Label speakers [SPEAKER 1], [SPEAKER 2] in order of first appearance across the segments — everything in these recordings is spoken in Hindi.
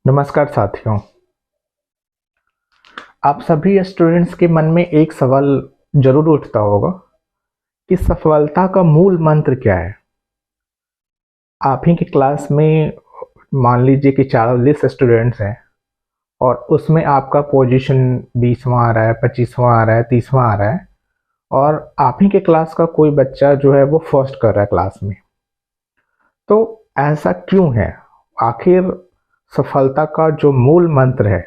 [SPEAKER 1] नमस्कार साथियों। आप सभी स्टूडेंट्स के मन में एक सवाल जरूर उठता होगा कि सफलता का मूल मंत्र क्या है। आप ही की क्लास में मान लीजिए कि 40 स्टूडेंट्स हैं और उसमें आपका पोजीशन 20वां आ रहा है, 25वां आ रहा है, 30वां आ रहा है और आप ही के क्लास का कोई बच्चा जो है वो फर्स्ट कर रहा है क्लास में। तो ऐसा क्यों है? आखिर सफलता का जो मूल मंत्र है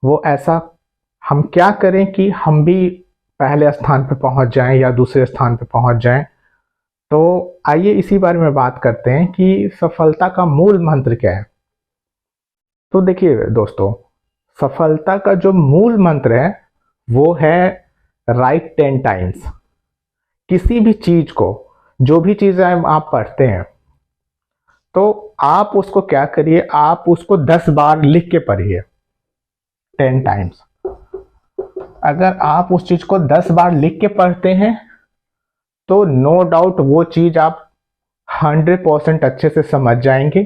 [SPEAKER 1] वो ऐसा हम क्या करें कि हम भी पहले स्थान पर पहुंच जाएं या दूसरे स्थान पर पहुंच जाएं। तो आइए इसी बारे में बात करते हैं कि सफलता का मूल मंत्र क्या है। तो देखिए दोस्तों, सफलता का जो मूल मंत्र है वो है राइट 10 टाइम्स। किसी भी चीज को, जो भी चीजें आप पढ़ते हैं, तो आप उसको क्या करिए, आप उसको 10 बार लिख के पढ़िए, 10 टाइम्स। अगर आप उस चीज को 10 बार लिख के पढ़ते हैं तो नो डाउट वो चीज आप 100% अच्छे से समझ जाएंगे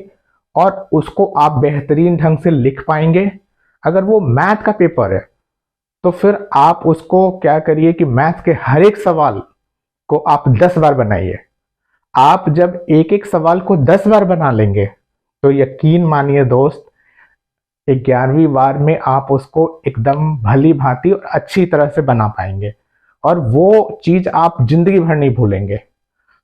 [SPEAKER 1] और उसको आप बेहतरीन ढंग से लिख पाएंगे। अगर वो मैथ का पेपर है तो फिर आप उसको क्या करिए कि मैथ के हर एक सवाल को आप 10 बार बनाइए। आप जब एक एक सवाल को 10 बार बना लेंगे तो यकीन मानिए दोस्त, 11वीं बार में आप उसको एकदम भली भांति और अच्छी तरह से बना पाएंगे और वो चीज आप जिंदगी भर नहीं भूलेंगे।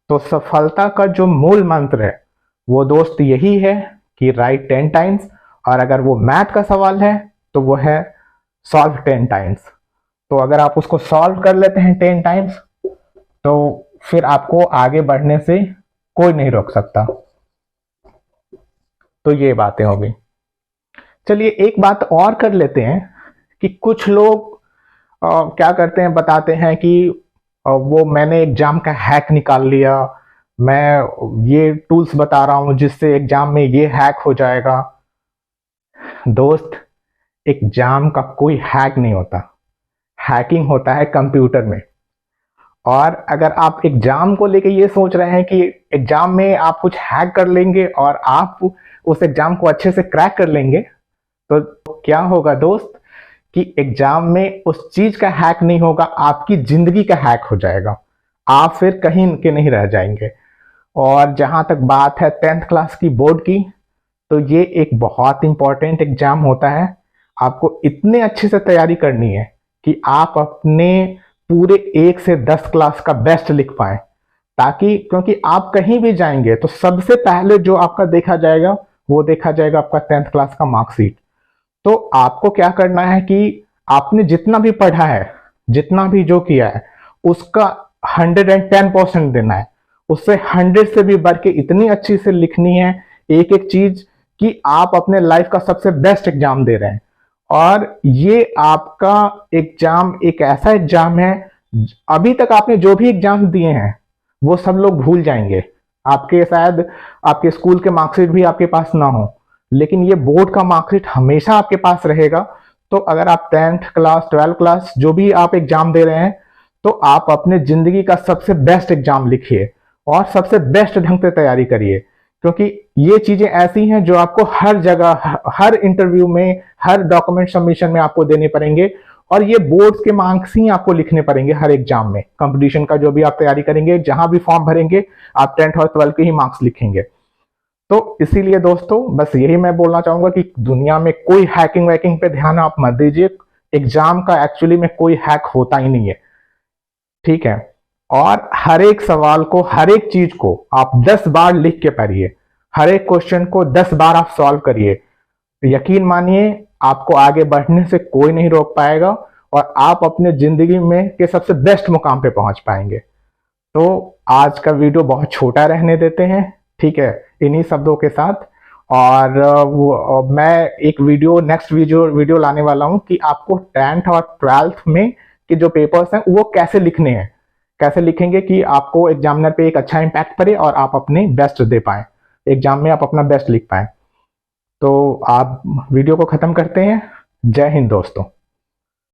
[SPEAKER 1] तो सफलता का जो मूल मंत्र है वो दोस्त यही है कि राइट 10 टाइम्स, और अगर वो मैथ का सवाल है तो वो है सॉल्व 10 टाइम्स। तो अगर आप उसको सॉल्व कर लेते हैं 10 टाइम्स तो फिर आपको आगे बढ़ने से कोई नहीं रोक सकता। तो ये बातें होगी। चलिए एक बात और कर लेते हैं कि कुछ लोग क्या करते हैं, बताते हैं कि वो मैंने एग्जाम का हैक निकाल लिया, मैं ये टूल्स बता रहा हूं जिससे एग्जाम में ये हैक हो जाएगा। दोस्त, एग्जाम का कोई हैक नहीं होता, हैकिंग होता है कंप्यूटर में। और अगर आप एग्जाम को लेके ये सोच रहे हैं कि एग्जाम में आप कुछ हैक कर लेंगे और आप उस एग्जाम को अच्छे से क्रैक कर लेंगे, तो क्या होगा दोस्त कि एग्जाम में उस चीज का हैक नहीं होगा, आपकी जिंदगी का हैक हो जाएगा। आप फिर कहीं के नहीं रह जाएंगे। और जहां तक बात है 10th क्लास की बोर्ड की, तो ये एक बहुत इंपॉर्टेंट एग्जाम होता है। आपको इतने अच्छे से तैयारी करनी है कि आप अपने पूरे 1 से 10 क्लास का बेस्ट लिख पाए, ताकि क्योंकि आप कहीं भी जाएंगे तो सबसे पहले जो आपका देखा जाएगा वो देखा जाएगा आपका 10th क्लास का मार्कशीट। तो आपको क्या करना है कि आपने जितना भी पढ़ा है, जितना भी जो किया है, उसका 110% देना है। उससे 100 से भी बढ़ के इतनी अच्छी से लिखनी है एक एक चीज कि आप अपने लाइफ का सबसे बेस्ट एग्जाम दे रहे हैं। और ये आपका एग्जाम एक ऐसा एग्जाम है, अभी तक आपने जो भी एग्जाम दिए हैं वो सब लोग भूल जाएंगे। आपके शायद आपके स्कूल के मार्कशीट भी आपके पास ना हो, लेकिन ये बोर्ड का मार्कशीट हमेशा आपके पास रहेगा। तो अगर आप 10th क्लास 12th क्लास जो भी आप एग्जाम दे रहे हैं, तो आप अपने जिंदगी का सबसे बेस्ट एग्जाम लिखिए और सबसे बेस्ट ढंग से तैयारी करिए, क्योंकि ये चीजें ऐसी हैं जो आपको हर जगह, हर इंटरव्यू में, हर डॉक्यूमेंट सबमिशन में आपको देने पड़ेंगे। और ये बोर्ड्स के मार्क्स ही आपको लिखने पड़ेंगे हर एग्जाम में। कंपटीशन का जो भी आप तैयारी करेंगे, जहां भी फॉर्म भरेंगे, आप 10th और 12th के ही मार्क्स लिखेंगे। तो इसीलिए दोस्तों, बस यही मैं बोलना चाहूंगा कि दुनिया में कोई हैकिंग वैकिंग पे ध्यान आप मत दीजिए। एग्जाम का एक्चुअली में कोई हैक होता ही नहीं है, ठीक है। और हर एक सवाल को, हर एक चीज को आप 10 बार लिख के पढ़िए, हर एक क्वेश्चन को 10 बार आप सॉल्व करिए। यकीन मानिए, आपको आगे बढ़ने से कोई नहीं रोक पाएगा और आप अपने जिंदगी में के सबसे बेस्ट मुकाम पे पहुंच पाएंगे। तो आज का वीडियो बहुत छोटा रहने देते हैं, ठीक है, इन्हीं शब्दों के साथ। और मैं एक नेक्स्ट वीडियो लाने वाला हूं कि आपको 10th और 12th में के जो पेपर्स हैं वो कैसे लिखने हैं, कैसे लिखेंगे कि आपको एग्जामिनर पे एक अच्छा इम्पैक्ट पड़े और आप अपने बेस्ट दे पाए, एग्जाम में आप अपना बेस्ट लिख पाए। तो आप वीडियो को खत्म करते हैं। जय हिंद दोस्तों।